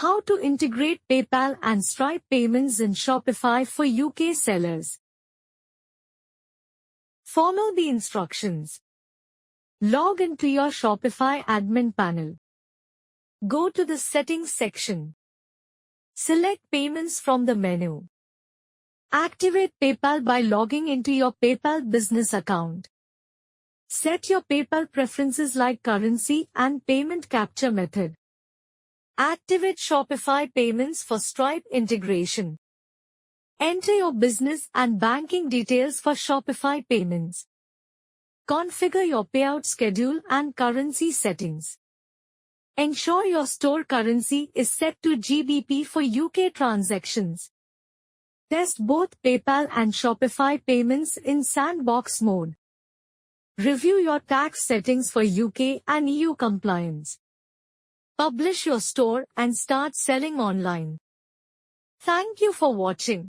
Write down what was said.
How to integrate PayPal and Stripe payments in Shopify for UK sellers. Follow the instructions. Log into your Shopify admin panel. Go to the Settings section. Select Payments from the menu. Activate PayPal by logging into your PayPal business account. Set your PayPal preferences like currency and payment capture method. Activate Shopify payments for Stripe integration. Enter your business and banking details for Shopify payments. Configure your payout schedule and currency settings. Ensure your store currency is set to GBP for UK transactions. Test both PayPal and Shopify payments in sandbox mode. Review your tax settings for UK and EU compliance. Publish your store and start selling online. Thank you for watching.